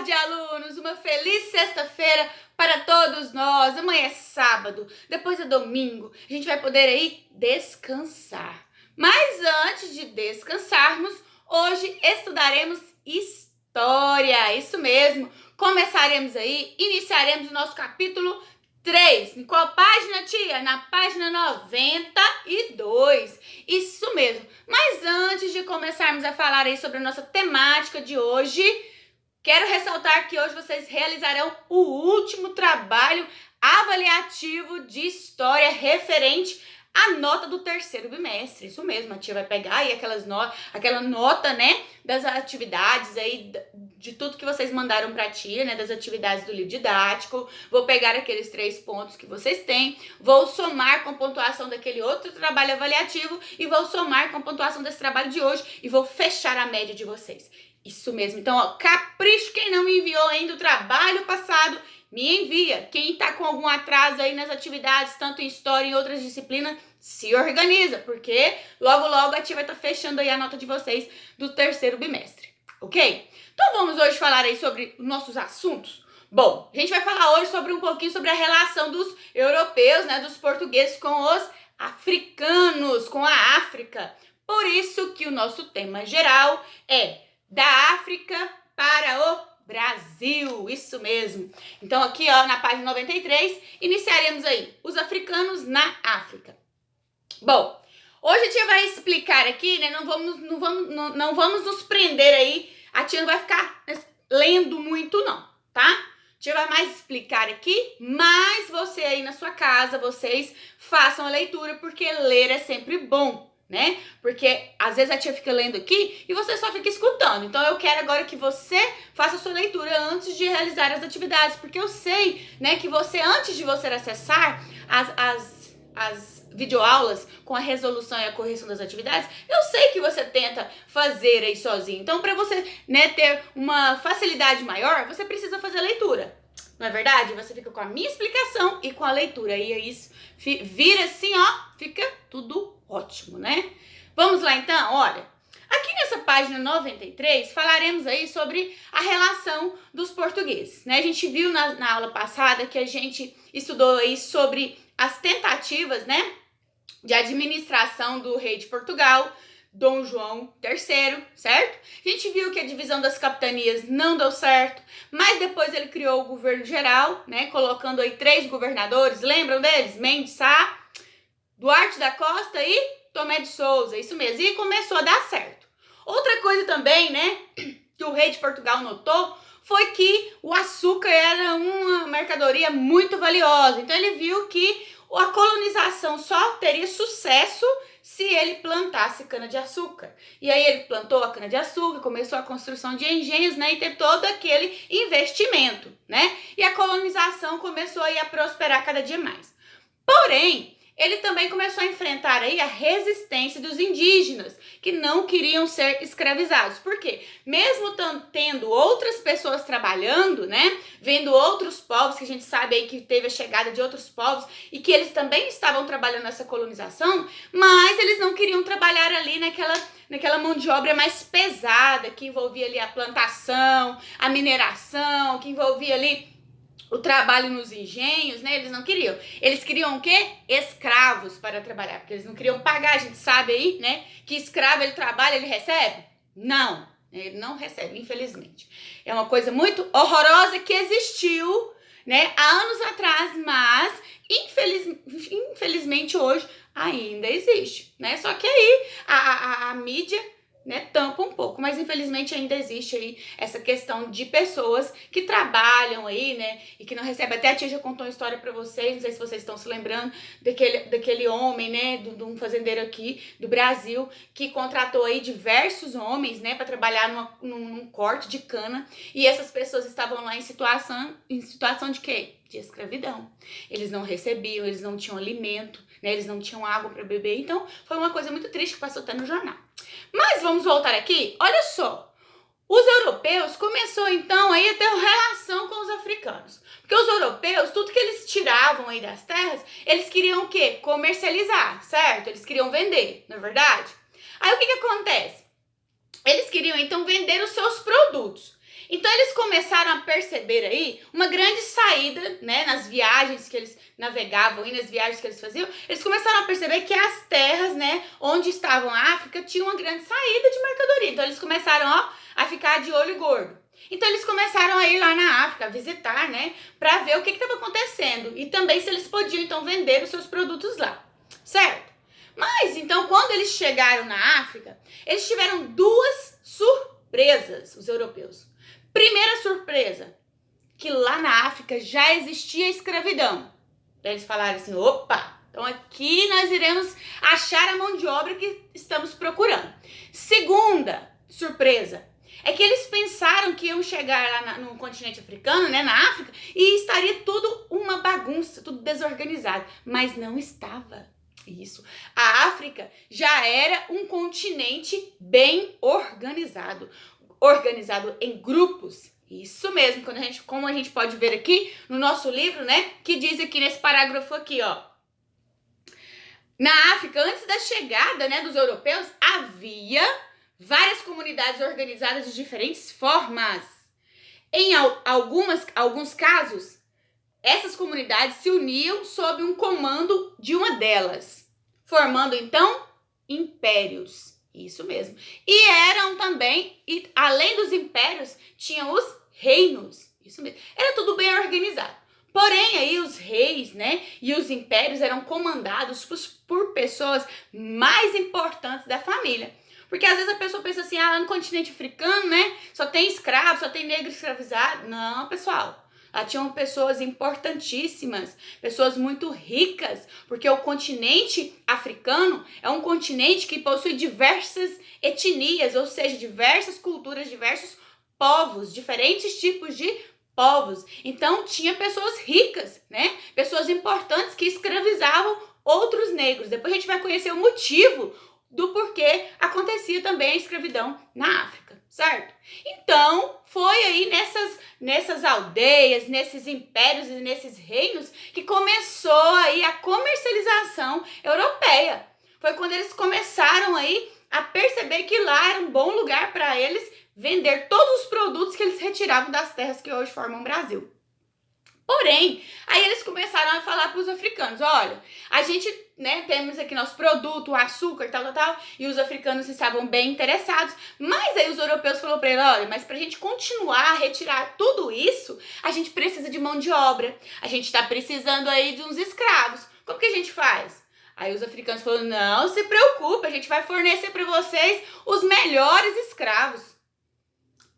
tarde, alunos! Uma feliz sexta-feira para todos nós. Amanhã é sábado, depois é domingo. A gente vai poder aí descansar. Mas antes de descansarmos, hoje estudaremos história. Isso mesmo. Começaremos aí, iniciaremos o nosso capítulo 3. Em qual página, tia? Na página 92. Isso mesmo. Mas antes de começarmos a falar aí sobre a nossa temática de hoje, quero ressaltar que hoje vocês realizarão o último trabalho avaliativo de história referente à nota do terceiro bimestre. Isso mesmo, a tia vai pegar aí aquela nota, né, das atividades aí, de tudo que vocês mandaram pra tia, né, das atividades do livro didático. Vou pegar aqueles 3 pontos que vocês têm, vou somar com a pontuação daquele outro trabalho avaliativo e vou somar com a pontuação desse trabalho de hoje e vou fechar a média de vocês. Isso mesmo. Então, ó, capricho, quem não me enviou ainda o trabalho passado, me envia. Quem tá com algum atraso aí nas atividades, tanto em história e em outras disciplinas, se organiza, porque logo a tia vai estar fechando aí a nota de vocês do terceiro bimestre, ok? Então, vamos hoje falar aí sobre os nossos assuntos. Bom, a gente vai falar hoje sobre um pouquinho sobre a relação dos europeus, né, dos portugueses com os africanos, com a África. Por isso que o nosso tema geral é da África para o Brasil, isso mesmo. Então aqui, ó, na página 93, iniciaremos aí os africanos na África. Bom, hoje a tia vai explicar aqui, né, não vamos nos prender aí, a tia não vai ficar lendo muito não, tá? A tia vai mais explicar aqui, mas você aí na sua casa, vocês façam a leitura, porque ler é sempre bom, né? Porque às vezes a tia fica lendo aqui e você só fica escutando. Então eu quero agora que você faça a sua leitura antes de realizar as atividades, porque eu sei, né, que você, antes de você acessar as videoaulas com a resolução e a correção das atividades, eu sei que você tenta fazer aí sozinho. Então, para você, né, ter uma facilidade maior, você precisa fazer a leitura. Não é verdade? Você fica com a minha explicação e com a leitura. E é isso, vira assim, ó, fica tudo ótimo, né? Vamos lá então, olha. Aqui nessa página 93, falaremos aí sobre a relação dos portugueses, né? A gente viu na aula passada que a gente estudou aí sobre as tentativas, né, de administração do rei de Portugal, Dom João III, certo? A gente viu que a divisão das capitanias não deu certo, mas depois ele criou o governo geral, né, colocando aí 3 governadores, lembram deles? Mendes Sá, Duarte da Costa e Tomé de Souza, isso mesmo, e começou a dar certo. Outra coisa também, né, que o rei de Portugal notou foi que o açúcar era uma mercadoria muito valiosa, então ele viu que a colonização só teria sucesso se ele plantasse cana-de-açúcar. E aí ele plantou a cana-de-açúcar, começou a construção de engenhos, né, e teve todo aquele investimento, né, e a colonização começou aí a prosperar cada dia mais. Porém, ele também começou a enfrentar aí a resistência dos indígenas, que não queriam ser escravizados. Por quê? Mesmo tendo outras pessoas trabalhando, né, vendo outros povos, que a gente sabe aí que teve a chegada de outros povos e que eles também estavam trabalhando nessa colonização, mas eles não queriam trabalhar ali naquela mão de obra mais pesada, que envolvia ali a plantação, a mineração, que envolvia ali o trabalho nos engenhos, né? Eles não queriam. Eles queriam o quê? Escravos para trabalhar, porque eles não queriam pagar. A gente sabe aí, né, que escravo, ele trabalha, ele recebe? Não, ele não recebe, infelizmente. É uma coisa muito horrorosa que existiu, né, há anos atrás, mas infelizmente hoje ainda existe, né? Só que aí a mídia, né, tampa um pouco, mas infelizmente ainda existe aí essa questão de pessoas que trabalham aí, né, e que não recebem. Até a tia já contou uma história pra vocês, não sei se vocês estão se lembrando, daquele homem, né, de um fazendeiro aqui do Brasil, que contratou aí diversos homens, né, para trabalhar num corte de cana, e essas pessoas estavam lá em situação de quê? De escravidão. Eles não recebiam, eles não tinham alimento, né, eles não tinham água para beber, então foi uma coisa muito triste que passou até no jornal. Mas vamos voltar aqui, olha só, os europeus começou então aí a ter relação com os africanos, porque os europeus, tudo que eles tiravam aí das terras, eles queriam o quê? Comercializar, certo? Eles queriam vender, não é verdade? Aí o que acontece? Eles queriam então vender os seus produtos. Então eles começaram a perceber aí uma grande saída, né, nas viagens que eles navegavam e nas viagens que eles faziam, eles começaram a perceber que as terras, né, onde estavam a África, tinham uma grande saída de mercadoria. Então eles começaram, a ficar de olho gordo. Então eles começaram a ir lá na África, a visitar, né, para ver o que estava acontecendo e também se eles podiam então vender os seus produtos lá, certo? Mas então quando eles chegaram na África, eles tiveram duas surpresas, os europeus. Primeira surpresa, que lá na África já existia escravidão. Então eles falaram assim, opa, então aqui nós iremos achar a mão de obra que estamos procurando. Segunda surpresa, é que eles pensaram que iam chegar lá no continente africano, né, na África, e estaria tudo uma bagunça, tudo desorganizado, mas não estava. Isso. A África já era um continente bem organizado, organizado em grupos. Isso mesmo, como a gente pode ver aqui no nosso livro, né, que diz aqui nesse parágrafo aqui, ó. Na África, antes da chegada, né, dos europeus, havia várias comunidades organizadas de diferentes formas. Em alguns casos, essas comunidades se uniam sob um comando de uma delas, formando então impérios. Isso mesmo. E eram também, além dos impérios, tinham os reinos. Isso mesmo. Era tudo bem organizado. Porém, aí os reis, né, e os impérios eram comandados por pessoas mais importantes da família. Porque às vezes a pessoa pensa assim, lá no continente africano, né, só tem escravo, só tem negro escravizado. Não, pessoal. Lá tinham pessoas importantíssimas, pessoas muito ricas, porque o continente africano é um continente que possui diversas etnias, ou seja, diversas culturas, diversos povos, diferentes tipos de povos. Então tinha pessoas ricas, né? Pessoas importantes que escravizavam outros negros. Depois a gente vai conhecer o motivo do porquê acontecia também a escravidão na África, certo? Então, foi aí nessas aldeias, nesses impérios e nesses reinos que começou aí a comercialização europeia. Foi quando eles começaram aí a perceber que lá era um bom lugar para eles vender todos os produtos que eles retiravam das terras que hoje formam o Brasil. Porém, aí eles começaram a falar para os africanos, olha, a gente, né, temos aqui nosso produto, o açúcar, tal, e os africanos estavam bem interessados, mas aí os europeus falaram para eles, olha, mas para a gente continuar a retirar tudo isso, a gente precisa de mão de obra, a gente está precisando aí de uns escravos, como que a gente faz? Aí os africanos falaram, não se preocupe, a gente vai fornecer para vocês os melhores escravos.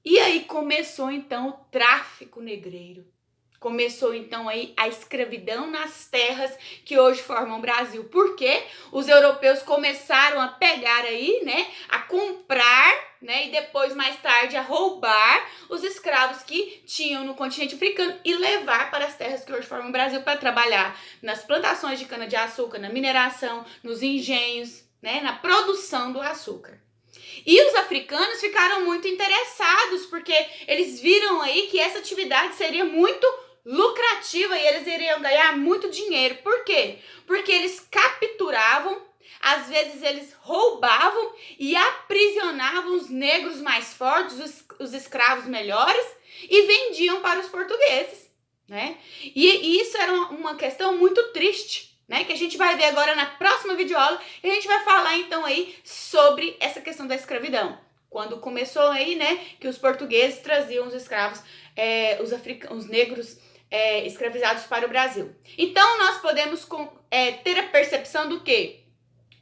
E aí começou então o tráfico negreiro. Começou então aí a escravidão nas terras que hoje formam o Brasil. Porque os europeus começaram a pegar aí, né, a comprar, né, e depois mais tarde a roubar os escravos que tinham no continente africano e levar para as terras que hoje formam o Brasil para trabalhar nas plantações de cana-de-açúcar, na mineração, nos engenhos, né, na produção do açúcar. E os africanos ficaram muito interessados porque eles viram aí que essa atividade seria muito lucrativa e eles iriam ganhar muito dinheiro. Por quê? Porque eles capturavam, às vezes eles roubavam e aprisionavam os negros mais fortes, os escravos melhores, e vendiam para os portugueses, né? E isso era uma questão muito triste, né? Que a gente vai ver agora na próxima videoaula e a gente vai falar então aí sobre essa questão da escravidão. Quando começou aí, né, que os portugueses traziam os escravos, os negros escravizados para o Brasil. Então, nós podemos ter a percepção do que?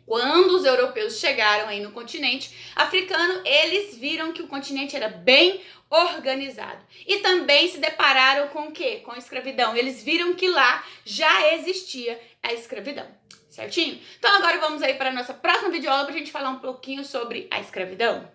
Quando os europeus chegaram aí no continente africano, eles viram que o continente era bem organizado. E também se depararam com o quê? Com a escravidão. Eles viram que lá já existia a escravidão. Certinho? Então, agora vamos aí para a nossa próxima videoaula para a gente falar um pouquinho sobre a escravidão.